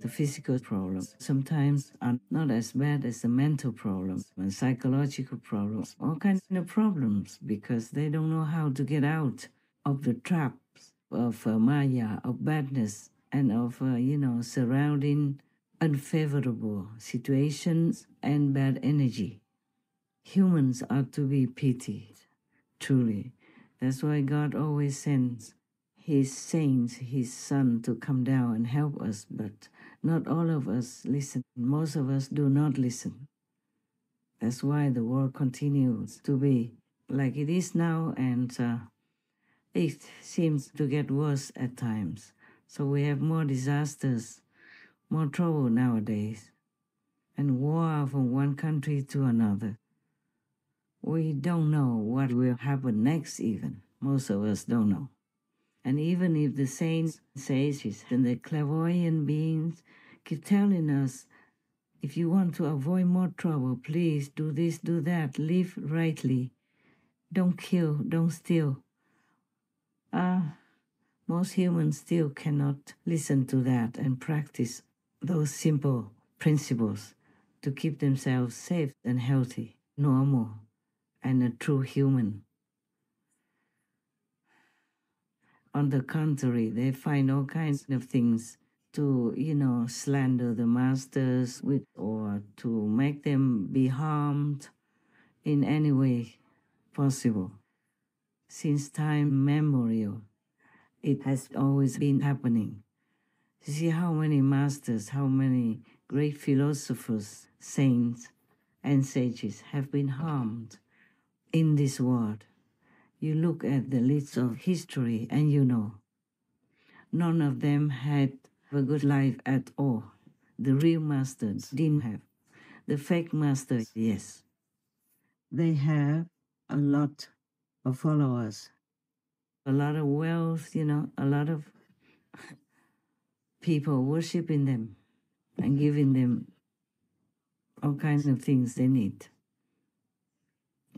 The physical problems sometimes are not as bad as the mental problems and psychological problems, all kinds of problems, because they don't know how to get out of the traps of Maya, of badness, and of, surrounding unfavorable situations and bad energy. Humans are to be pitied, truly. That's why God always sends His saints, His Son, to come down and help us, but not all of us listen. Most of us do not listen. That's why the world continues to be like it is now, and it seems to get worse at times. So we have more disasters, more trouble nowadays, and war from one country to another. We don't know what will happen next even. Most of us don't know. And even if the saints, sages, and the clairvoyant beings keep telling us, if you want to avoid more trouble, please do this, do that, live rightly, don't kill, don't steal. Most humans still cannot listen to that and practice those simple principles to keep themselves safe and healthy, normal, and a true human. On the contrary, they find all kinds of things to, slander the masters with, or to make them be harmed in any way possible. Since time memorial, it has always been happening. You see how many masters, how many great philosophers, saints, and sages have been harmed in this world. You look at the list of history and you know, none of them had a good life at all. The real masters didn't have. The fake masters, yes. They have a lot of followers, a lot of wealth, a lot of people worshiping them and giving them all kinds of things they need.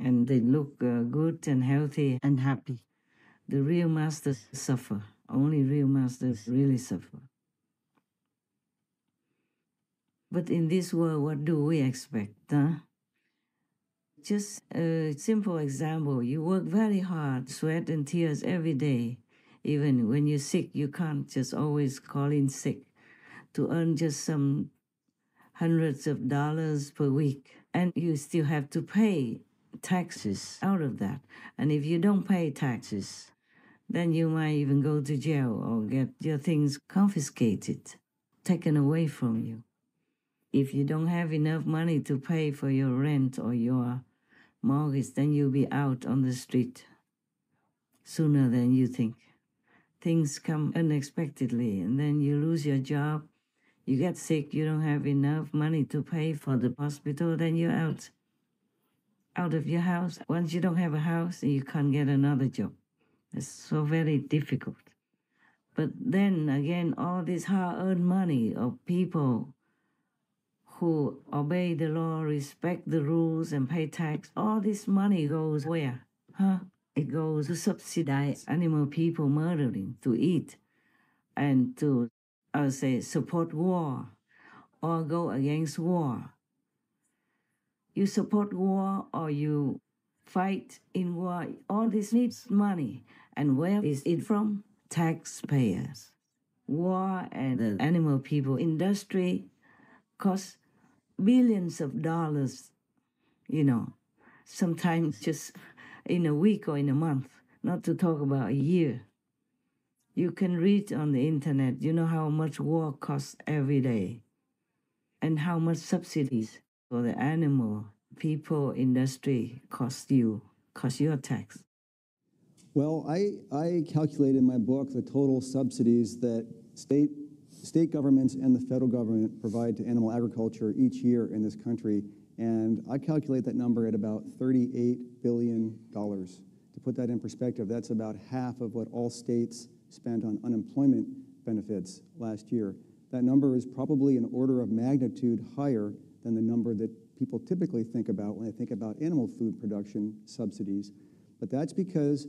And they look good and healthy and happy. The real masters suffer. Only real masters really suffer. But in this world, what do we expect? Just a simple example. You work very hard, sweat and tears every day. Even when you're sick, you can't just always call in sick to earn just some hundreds of dollars per week. And you still have to pay taxes out of that. And if you don't pay taxes, then you might even go to jail or get your things confiscated, taken away from you. If you don't have enough money to pay for your rent or your mortgage, then you'll be out on the street sooner than you think. Things come unexpectedly, and then you lose your job, you get sick, you don't have enough money to pay for the hospital, then you're out of your house. Once you don't have a house, you can't get another job. It's so very difficult. But then again, all this hard-earned money of people who obey the law, respect the rules, and pay tax, all this money goes where? It goes to subsidize animal people murdering, to eat, and to, support war or go against war. You support war or you fight in war, all this needs money. And where is it from? Taxpayers. War and the animal people industry costs billions of dollars, sometimes just in a week or in a month, not to talk about a year. You can read on the internet, how much war costs every day and how much subsidies for the animal people industry cost your tax. Well, I calculate in my book the total subsidies that state governments and the federal government provide to animal agriculture each year in this country, and I calculate that number at about $38 billion. To put that in perspective, that's about half of what all states spent on unemployment benefits last year. That number is probably an order of magnitude higher than the number that people typically think about when they think about animal food production subsidies. But that's because,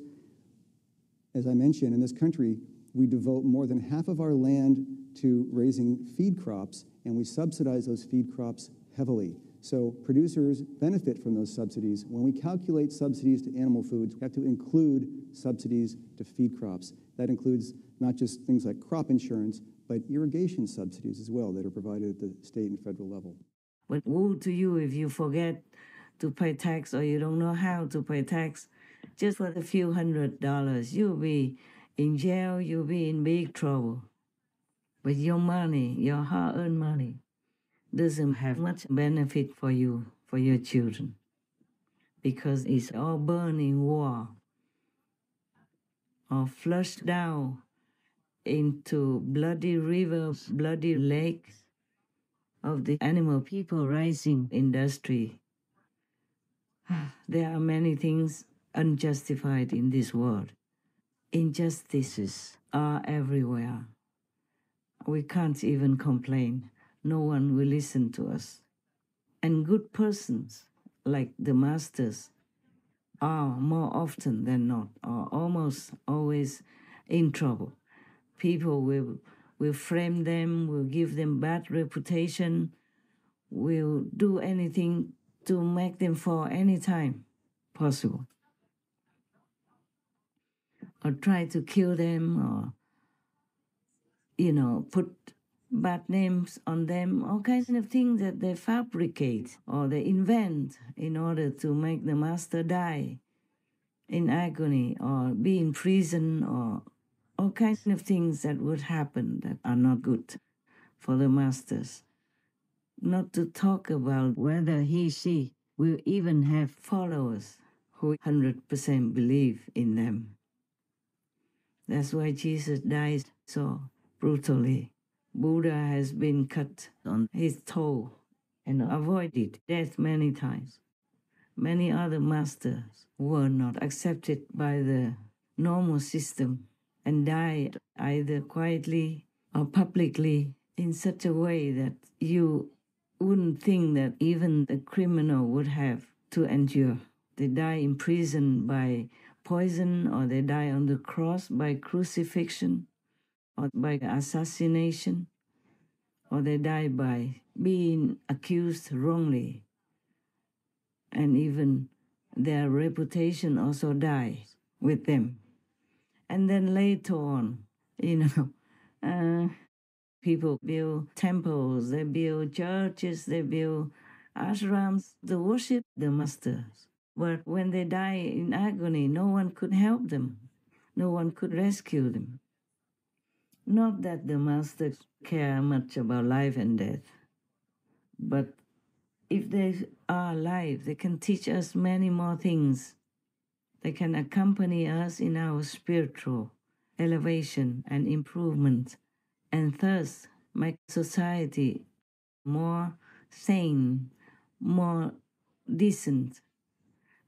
as I mentioned, in this country, we devote more than half of our land to raising feed crops, and we subsidize those feed crops heavily. So producers benefit from those subsidies. When we calculate subsidies to animal foods, we have to include subsidies to feed crops. That includes not just things like crop insurance, but irrigation subsidies as well that are provided at the state and federal level. But woe to you if you forget to pay tax or you don't know how to pay tax. Just for a few $100, you'll be in jail, you'll be in big trouble. But your money, your hard-earned money, doesn't have much benefit for you, for your children, because it's all burned in war or flushed down into bloody rivers, bloody lakes of the animal people raising industry. There are many things unjustified in this world. Injustices are everywhere. We can't even complain. No one will listen to us. And good persons, like the masters, are more often than not, or almost always in trouble. People will frame them, will give them bad reputation, will do anything to make them fall anytime possible. Or try to kill them, or, put bad names on them, all kinds of things that they fabricate or they invent in order to make the master die in agony or be in prison, or all kinds of things that would happen that are not good for the masters. Not to talk about whether she will even have followers who 100% believe in them. That's why Jesus died so brutally. Buddha has been cut on his toe and avoided death many times. Many other masters were not accepted by the normal system and died either quietly or publicly in such a way that you wouldn't think that even the criminal would have to endure. They die in prison by poison, or they die on the cross by crucifixion, or by assassination, or they die by being accused wrongly. And even their reputation also dies with them. And then later on, people build temples, they build churches, they build ashrams to worship the masters. But when they die in agony, no one could help them. No one could rescue them. Not that the masters care much about life and death, but if they are alive, they can teach us many more things. They can accompany us in our spiritual elevation and improvement, and thus make society more sane, more decent,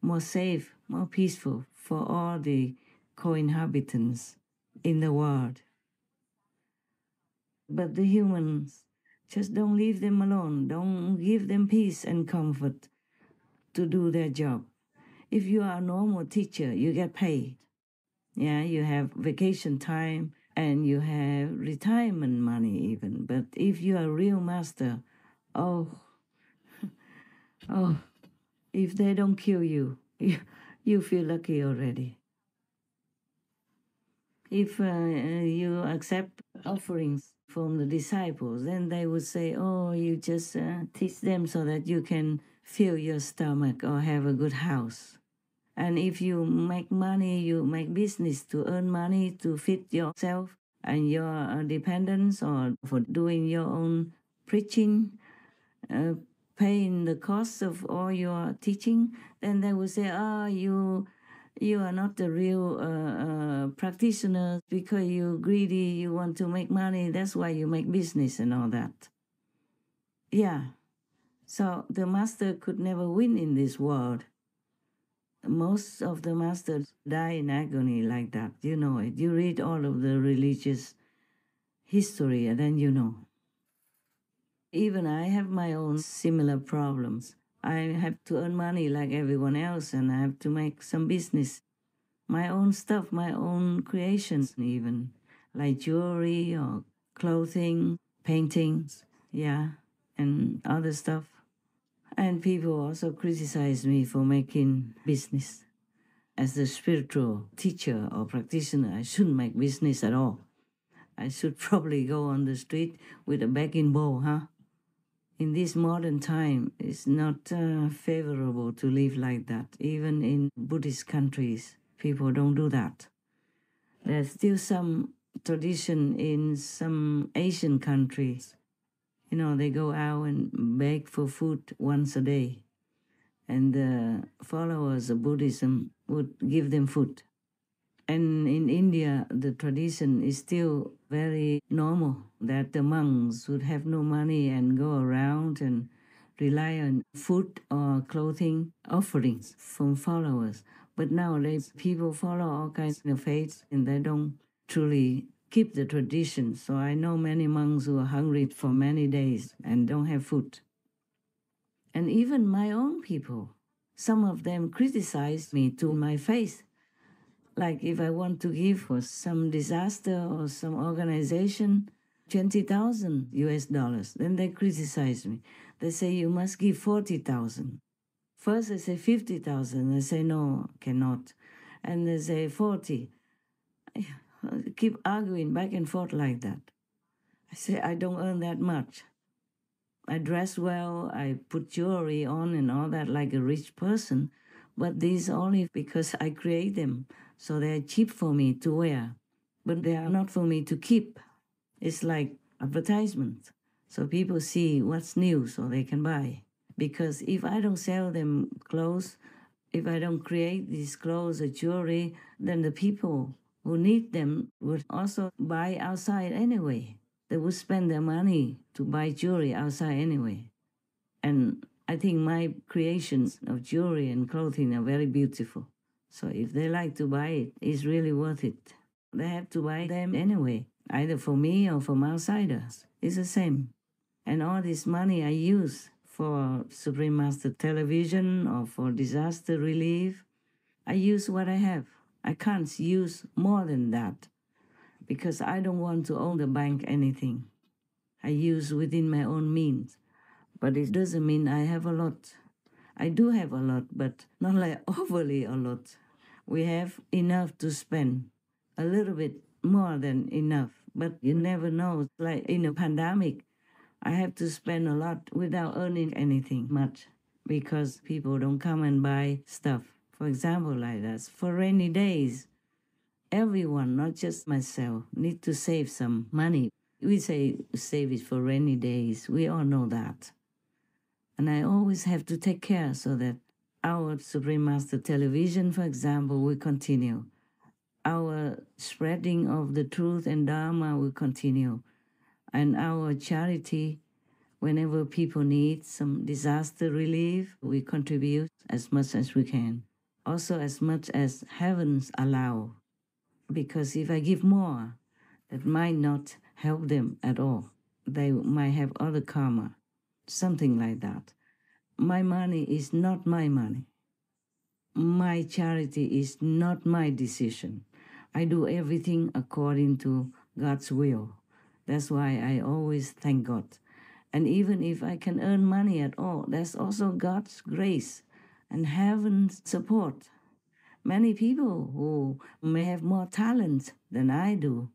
more safe, more peaceful for all the co-inhabitants in the world. But the humans just don't leave them alone, don't give them peace and comfort to do their job. If you are a normal teacher, you get paid. Yeah, you have vacation time and you have retirement money even. But if you are a real master, oh, if they don't kill you, you feel lucky already. If you accept offerings from the disciples, then they would say, oh, you just teach them so that you can fill your stomach or have a good house. And if you make money, you make business to earn money to feed yourself and your dependents, or for doing your own preaching, paying the cost of all your teaching, then they will say, oh, you are not the real practitioner because you're greedy, you want to make money, that's why you make business and all that. Yeah, so the master could never win in this world. Most of the masters die in agony like that. You know it. You read all of the religious history and then you know. Even I have my own similar problems. I have to earn money like everyone else, and I have to make some business. My own stuff, my own creations even. like jewelry or clothing, paintings, yeah, and other stuff. And people also criticize me for making business. As a spiritual teacher or practitioner, I shouldn't make business at all. I should probably go on the street with a begging bowl, huh? In this modern time, it's not favorable to live like that. Even in Buddhist countries, people don't do that. There's still some tradition in some Asian countries. You know, they go out and beg for food once a day. And the followers of Buddhism would give them food. And in India, the tradition is still very normal that the monks would have no money and go around and rely on food or clothing offerings from followers. But nowadays, people follow all kinds of faiths and they don't truly keep the tradition. So I know many monks who are hungry for many days and don't have food. And even my own people, some of them criticize me to my face. Like if I want to give for some disaster or some organization, 20,000 US dollars, then they criticize me. They say, you must give 40,000. First I say 50,000. They say, no, cannot. And they say 40. I keep arguing back and forth like that. I say, I don't earn that much. I dress well, I put jewelry on and all that like a rich person, but these only because I create them. So they're cheap for me to wear, but they are not for me to keep. It's like advertisement. So people see what's new so they can buy. Because if I don't sell them clothes, if I don't create these clothes or jewelry, then the people who need them would also buy outside anyway. They would spend their money to buy jewelry outside anyway. And I think my creations of jewelry and clothing are very beautiful. So if they like to buy it, it's really worth it. They have to buy them anyway, either for me or from outsiders. It's the same. And all this money I use for Supreme Master Television or for disaster relief, I use what I have. I can't use more than that because I don't want to owe the bank anything. I use within my own means. But it doesn't mean I have a lot. I do have a lot, but not like overly a lot. We have enough to spend, a little bit more than enough. But you never know. Like in a pandemic, I have to spend a lot without earning anything much because people don't come and buy stuff. For example, like that, for rainy days, everyone, not just myself, need to save some money. We say save it for rainy days. We all know that. And I always have to take care so that our Supreme Master Television, for example, will continue. Our spreading of the truth and Dharma will continue. And our charity, whenever people need some disaster relief, we contribute as much as we can. Also as much as heavens allow. Because if I give more, that might not help them at all. They might have other karma. Something like that. My money is not my money. My charity is not my decision. I do everything according to God's will. That's why I always thank God. And even if I can earn money at all, that's also God's grace and heaven's support. Many people who may have more talent than I do,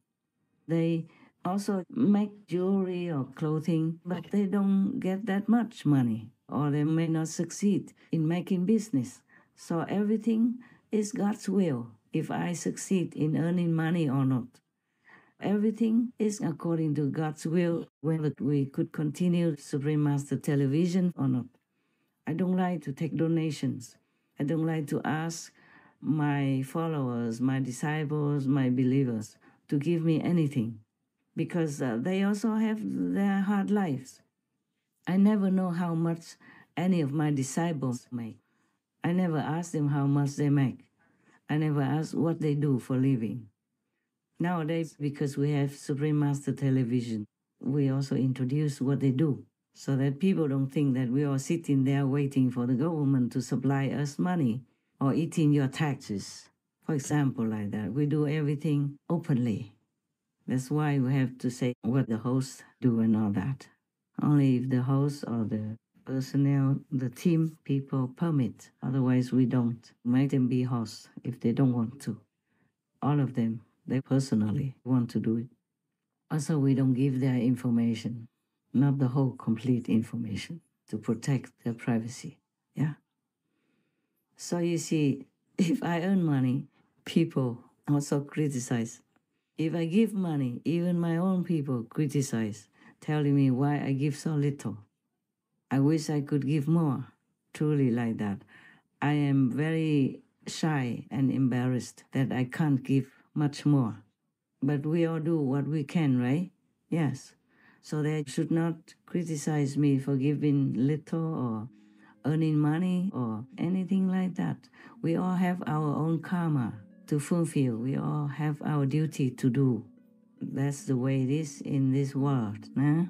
they also make jewelry or clothing, but they don't get that much money, or they may not succeed in making business. So everything is God's will, if I succeed in earning money or not. Everything is according to God's will, whether we could continue Supreme Master Television or not. I don't like to take donations. I don't like to ask my followers, my disciples, my believers to give me anything because they also have their hard lives. I never know how much any of my disciples make. I never ask them how much they make. I never ask what they do for living. Nowadays, because we have Supreme Master Television, we also introduce what they do so that people don't think that we are sitting there waiting for the government to supply us money or eating your taxes. For example, like that. We do everything openly. That's why we have to say what the host do and all that. Only if the host or the personnel, the team people permit. Otherwise, we don't make them be hosts if they don't want to. All of them, they personally want to do it. Also, we don't give their information, not the whole complete information, to protect their privacy. Yeah. So you see, if I earn money, people also criticize. If I give money, even my own people criticize, telling me why I give so little. I wish I could give more, truly like that. I am very shy and embarrassed that I can't give much more. But we all do what we can, right? Yes. So they should not criticize me for giving little or earning money or anything like that. We all have our own karma to fulfill. We all have our duty to do. That's the way it is in this world. Nah?